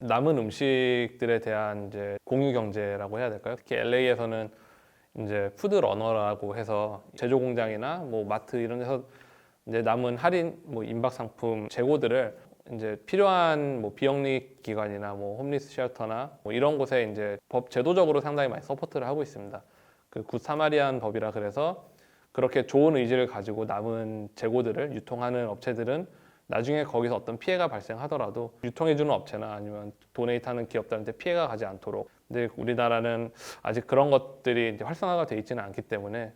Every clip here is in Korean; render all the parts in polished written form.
남은 음식들에 대한 이제 공유 경제라고 해야 될까요? 특히 LA에서는 이제 푸드 러너라고 해서 제조 공장이나 뭐 마트 이런 데서 이제 남은 할인 뭐 임박 상품 재고들을 이제 필요한 뭐 비영리 기관이나 뭐 홈리스 쉘터나 뭐 이런 곳에 이제 법 제도적으로 상당히 많이 서포트를 하고 있습니다. 그 굿 사마리안 법이라 그래서 그렇게 좋은 의지를 가지고 남은 재고들을 유통하는 업체들은 나중에 거기서 어떤 피해가 발생하더라도 유통해주는 업체나 아니면 도네이트하는 기업들한테 피해가 가지 않도록. 근데 우리나라는 아직 그런 것들이 이제 활성화가 돼 있지는 않기 때문에.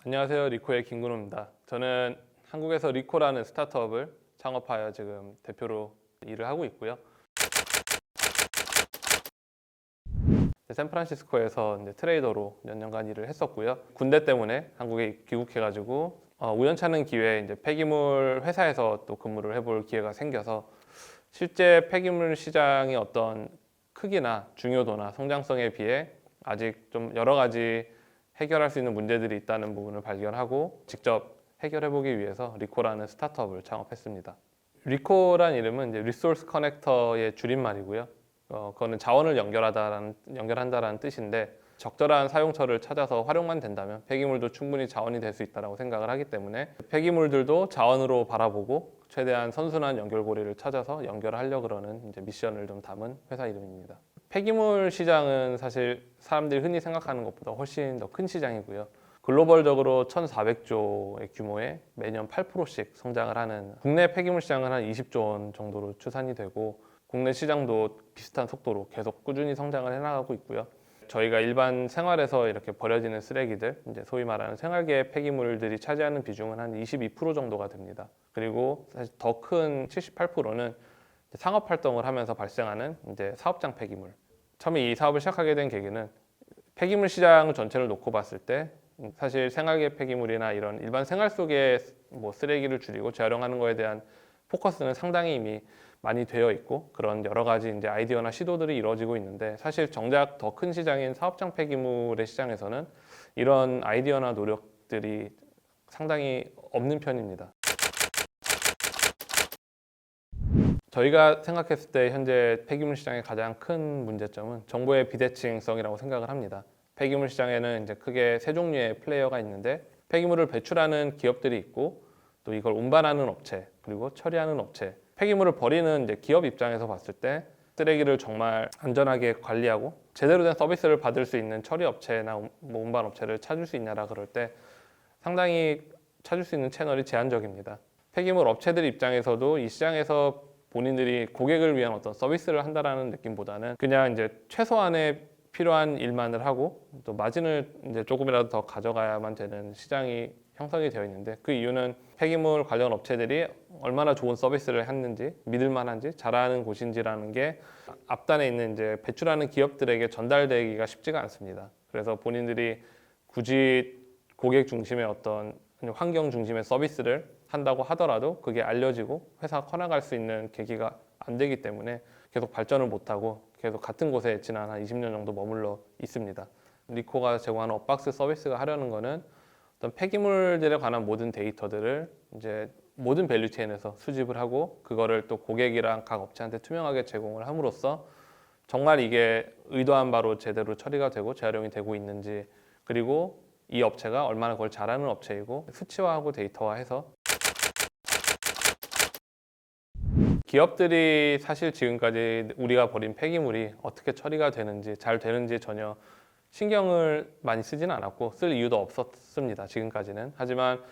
안녕하세요, 리코의 김근호입니다. 저는 한국에서 리코라는 스타트업을 창업하여 지금 대표로 일을 하고 있고요. 샌프란시스코에서 이제 트레이더로 몇 년간 일을 했었고요. 군대 때문에 한국에 귀국해가지고 우연찮은 기회에 이제 폐기물 회사에서 또 근무를 해볼 기회가 생겨서 실제 폐기물 시장의 어떤 크기나 중요도나 성장성에 비해 아직 좀 여러 가지 해결할 수 있는 문제들이 있다는 부분을 발견하고 직접 해결해보기 위해서 리코라는 스타트업을 창업했습니다. 리코란 이름은 이제 리소스 커넥터의 줄임말이고요. 그거는 자원을 연결한다라는 뜻인데 적절한 사용처를 찾아서 활용만 된다면 폐기물도 충분히 자원이 될 수 있다고 생각을 하기 때문에 폐기물들도 자원으로 바라보고 최대한 선순환 연결고리를 찾아서 연결하려고 그러는 이제 미션을 좀 담은 회사 이름입니다. 폐기물 시장은 사실 사람들이 흔히 생각하는 것보다 훨씬 더 큰 시장이고요. 글로벌적으로 1,400조의 규모의 매년 8%씩 성장을 하는 국내 폐기물 시장은 한 20조 원 정도로 추산이 되고 국내 시장도 비슷한 속도로 계속 꾸준히 성장을 해나가고 있고요. 저희가 일반 생활에서 이렇게 버려지는 쓰레기들, 이제 소위 말하는 생활계 폐기물들이 차지하는 비중은 한 22% 정도가 됩니다. 그리고 사실 더 큰 78%는 상업 활동을 하면서 발생하는 이제 사업장 폐기물. 처음에 이 사업을 시작하게 된 계기는 폐기물 시장 전체를 놓고 봤을 때 사실 생활계 폐기물이나 이런 일반 생활 속의 뭐 쓰레기를 줄이고 재활용하는 거에 대한 포커스는 상당히 이미 많이 되어 있고 그런 여러 가지 이제 아이디어나 시도들이 이루어지고 있는데 사실 정작 더 큰 시장인 사업장 폐기물의 시장에서는 이런 아이디어나 노력들이 상당히 없는 편입니다. 저희가 생각했을 때 현재 폐기물 시장의 가장 큰 문제점은 정보의 비대칭성이라고 생각을 합니다. 폐기물 시장에는 이제 크게 세 종류의 플레이어가 있는데 폐기물을 배출하는 기업들이 있고 또 이걸 운반하는 업체 그리고 처리하는 업체. 폐기물을 버리는 이제 기업 입장에서 봤을 때 쓰레기를 정말 안전하게 관리하고 제대로 된 서비스를 받을 수 있는 처리 업체나 뭐 운반 업체를 찾을 수 있냐라 그럴 때 상당히 찾을 수 있는 채널이 제한적입니다. 폐기물 업체들 입장에서도 이 시장에서 본인들이 고객을 위한 어떤 서비스를 한다라는 느낌보다는 그냥 이제 최소한의 필요한 일만을 하고 또 마진을 이제 조금이라도 더 가져가야만 되는 시장이 형성이 되어 있는데 그 이유는 폐기물 관련 업체들이 얼마나 좋은 서비스를 했는지 믿을 만한지 잘하는 곳인지라는 게 앞단에 있는 이제 배출하는 기업들에게 전달되기가 쉽지가 않습니다. 그래서 본인들이 굳이 고객 중심의 어떤 환경 중심의 서비스를 한다고 하더라도 그게 알려지고 회사가 커나갈 수 있는 계기가 안 되기 때문에 계속 발전을 못하고 계속 같은 곳에 지난 한 20년 정도 머물러 있습니다. 리코가 제공하는 업박스 서비스가 하려는 거는 어떤 폐기물들에 관한 모든 데이터들을 이제 모든 밸류체인에서 수집을 하고 그거를 또 고객이랑 각 업체한테 투명하게 제공을 함으로써 정말 이게 의도한 바로 제대로 처리가 되고 재활용이 되고 있는지 그리고 이 업체가 얼마나 그걸 잘하는 업체이고 수치화하고 데이터화해서 기업들이 사실 지금까지 우리가 버린 폐기물이 어떻게 처리가 되는지 잘 되는지 전혀 신경을 많이 쓰지는 않았고 쓸 이유도 없었습니다. 지금까지는. 하지만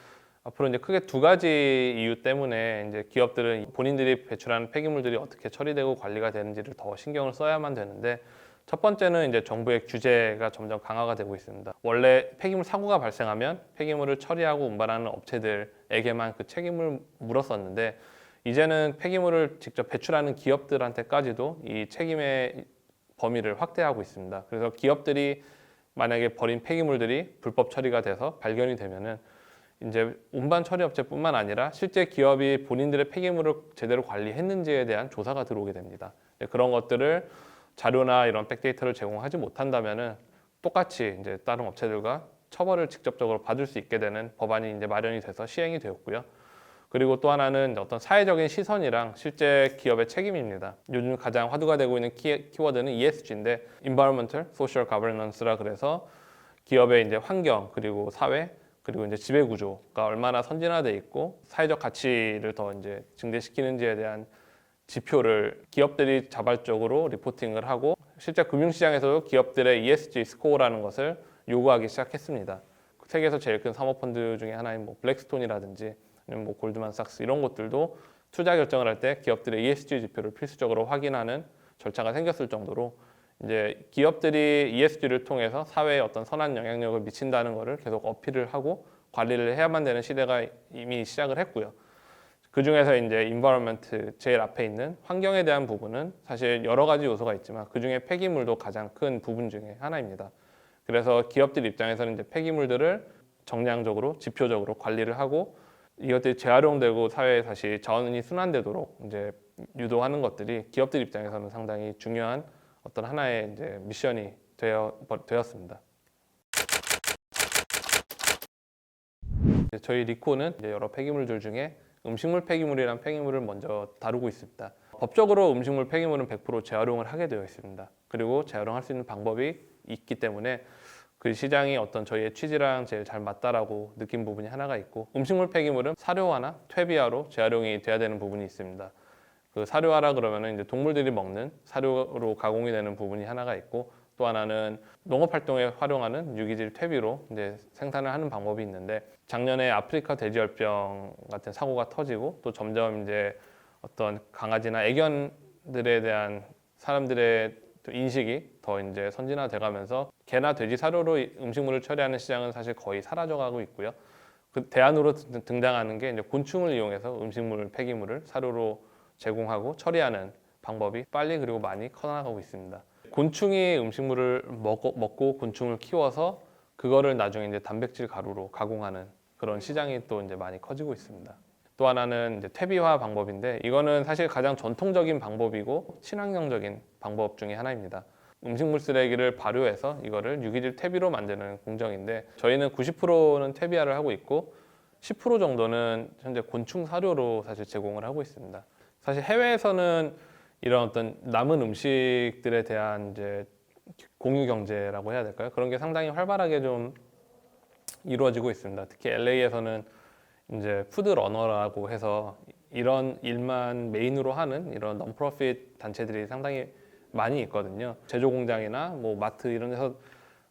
앞으로 이제 크게 두 가지 이유 때문에 이제 기업들은 본인들이 배출하는 폐기물들이 어떻게 처리되고 관리가 되는지를 더 신경을 써야만 되는데 첫 번째는 이제 정부의 규제가 점점 강화가 되고 있습니다. 원래 폐기물 사고가 발생하면 폐기물을 처리하고 운반하는 업체들에게만 그 책임을 물었었는데 이제는 폐기물을 직접 배출하는 기업들한테까지도 이 책임의 범위를 확대하고 있습니다. 그래서 기업들이 만약에 버린 폐기물들이 불법 처리가 돼서 발견이 되면은 이제 운반 처리 업체뿐만 아니라 실제 기업이 본인들의 폐기물을 제대로 관리했는지에 대한 조사가 들어오게 됩니다. 그런 것들을 자료나 이런 백데이터를 제공하지 못한다면은 똑같이 이제 다른 업체들과 처벌을 직접적으로 받을 수 있게 되는 법안이 이제 마련이 돼서 시행이 되었고요. 그리고 또 하나는 어떤 사회적인 시선이랑 실제 기업의 책임입니다. 요즘 가장 화두가 되고 있는 키워드는 ESG인데 Environmental, Social Governance라 그래서 기업의 이제 환경 그리고 사회 그리고 이제 지배 구조가 얼마나 선진화돼 있고 사회적 가치를 더 이제 증대시키는지에 대한 지표를 기업들이 자발적으로 리포팅을 하고 실제 금융시장에서도 기업들의 ESG 스코어라는 것을 요구하기 시작했습니다. 세계에서 제일 큰 사모펀드 중에 하나인 뭐 블랙스톤이라든지 아니면 뭐 골드만삭스 이런 곳들도 투자 결정을 할 때 기업들의 ESG 지표를 필수적으로 확인하는 절차가 생겼을 정도로 이제 기업들이 ESG를 통해서 사회에 어떤 선한 영향력을 미친다는 것을 계속 어필을 하고 관리를 해야만 되는 시대가 이미 시작을 했고요. 그 중에서 이제 environment 제일 앞에 있는 환경에 대한 부분은 사실 여러 가지 요소가 있지만 그 중에 폐기물도 가장 큰 부분 중에 하나입니다. 그래서 기업들 입장에서는 이제 폐기물들을 정량적으로 지표적으로 관리를 하고 이것들이 재활용되고 사회에 다시 자원이 순환되도록 이제 유도하는 것들이 기업들 입장에서는 상당히 중요한 어떤 하나의 이제 미션이 되었습니다. 저희 리코는 이제 여러 폐기물들 중에 음식물 폐기물이란 폐기물을 먼저 다루고 있습니다. 법적으로 음식물 폐기물은 100% 재활용을 하게 되어 있습니다. 그리고 재활용할 수 있는 방법이 있기 때문에 그 시장이 어떤 저희의 취지랑 제일 잘 맞다라고 느낀 부분이 하나가 있고 음식물 폐기물은 사료화나 퇴비화로 재활용이 돼야 되는 부분이 있습니다. 그 사료화라 그러면은 이제 동물들이 먹는 사료로 가공이 되는 부분이 하나가 있고 또 하나는 농업 활동에 활용하는 유기질 퇴비로 이제 생산을 하는 방법이 있는데 작년에 아프리카 돼지열병 같은 사고가 터지고 또 점점 이제 어떤 강아지나 애견들에 대한 사람들의 인식이 더 이제 선진화돼 가면서 개나 돼지 사료로 음식물을 처리하는 시장은 사실 거의 사라져가고 있고요. 그 대안으로 등장하는 게 이제 곤충을 이용해서 음식물 폐기물을 사료로 제공하고 처리하는 방법이 빨리 그리고 많이 커나가고 있습니다. 곤충이 음식물을 먹고 곤충을 키워서 그거를 나중에 이제 단백질 가루로 가공하는 그런 시장이 또 이제 많이 커지고 있습니다. 또 하나는 이제 퇴비화 방법인데 이거는 사실 가장 전통적인 방법이고 친환경적인 방법 중에 하나입니다. 음식물 쓰레기를 발효해서 이거를 유기질 퇴비로 만드는 공정인데 저희는 90%는 퇴비화를 하고 있고 10% 정도는 현재 곤충 사료로 사실 제공을 하고 있습니다. 사실 해외에서는 이런 어떤 남은 음식들에 대한 이제 공유 경제라고 해야 될까요? 그런 게 상당히 활발하게 좀 이루어지고 있습니다. 특히 LA에서는 이제 푸드 러너라고 해서 이런 일만 메인으로 하는 이런 non-profit 단체들이 상당히 많이 있거든요. 제조 공장이나 뭐 마트 이런 데서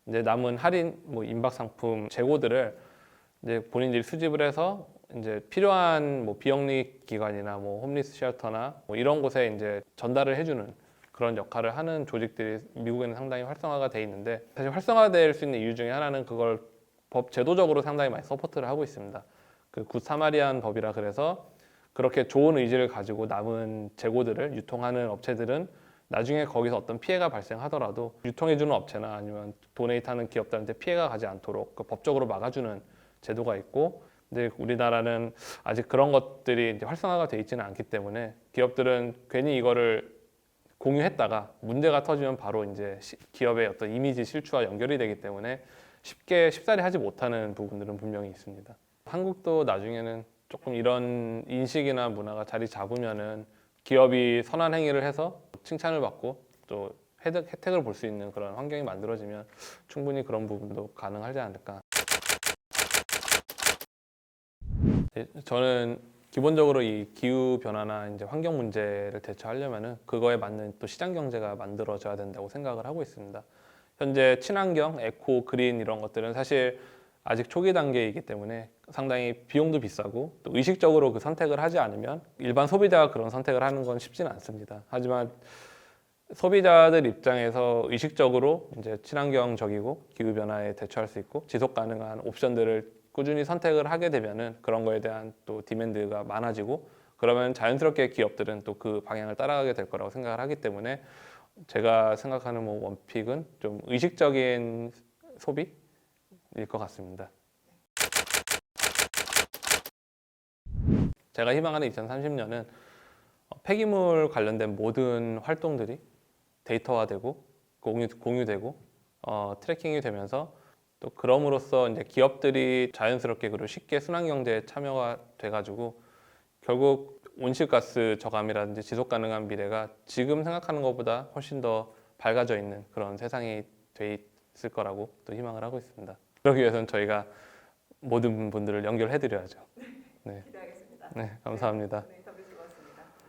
이제 남은 할인 뭐 임박 상품 재고들을 이제 본인들이 수집을 해서 이제 필요한 뭐 비영리 기관이나 뭐 홈리스 쉘터나 뭐 이런 곳에 이제 전달을 해주는 그런 역할을 하는 조직들이 미국에는 상당히 활성화가 돼 있는데 사실 활성화될 수 있는 이유 중에 하나는 그걸 법 제도적으로 상당히 많이 서포트를 하고 있습니다. 그 굿 사마리안 법이라 그래서 그렇게 좋은 의지를 가지고 남은 재고들을 유통하는 업체들은 나중에 거기서 어떤 피해가 발생하더라도 유통해주는 업체나 아니면 도네이트하는 기업들한테 피해가 가지 않도록 그 법적으로 막아주는 제도가 있고 근데 우리나라는 아직 그런 것들이 이제 활성화가 돼 있지는 않기 때문에 기업들은 괜히 이거를 공유했다가 문제가 터지면 바로 이제 기업의 어떤 이미지 실추와 연결이 되기 때문에 쉽게 쉽사리 하지 못하는 부분들은 분명히 있습니다. 한국도 나중에는 조금 이런 인식이나 문화가 자리 잡으면은 기업이 선한 행위를 해서 칭찬을 받고 또 혜택을 볼 수 있는 그런 환경이 만들어지면 충분히 그런 부분도 가능하지 않을까. 저는 기본적으로 이 기후 변화나 이제 환경 문제를 대처하려면은 그거에 맞는 또 시장 경제가 만들어져야 된다고 생각을 하고 있습니다. 현재 친환경, 에코, 그린 이런 것들은 사실 아직 초기 단계이기 때문에 상당히 비용도 비싸고 또 의식적으로 그 선택을 하지 않으면 일반 소비자가 그런 선택을 하는 건 쉽지는 않습니다. 하지만 소비자들 입장에서 의식적으로 이제 친환경적이고 기후 변화에 대처할 수 있고 지속 가능한 옵션들을 꾸준히 선택을 하게 되면은 그런 거에 대한 또 디맨드가 많아지고 그러면 자연스럽게 기업들은 또 그 방향을 따라가게 될 거라고 생각을 하기 때문에 제가 생각하는 뭐 원픽은 좀 의식적인 소비일 것 같습니다. 제가 희망하는 2030년은 폐기물 관련된 모든 활동들이 데이터화되고 공유되고 트래킹이 되면서 또 그럼으로써 이제 기업들이 자연스럽게 그리고 쉽게 순환경제에 참여가 돼가지고 결국 온실가스 저감이라든지 지속 가능한 미래가 지금 생각하는 것보다 훨씬 더 밝아져 있는 그런 세상이 돼 있을 거라고 또 희망을 하고 있습니다. 그러기 위해서는 저희가 모든 분들을 연결해 드려야죠. 네. 기대하겠습니다. 네, 감사합니다. 네.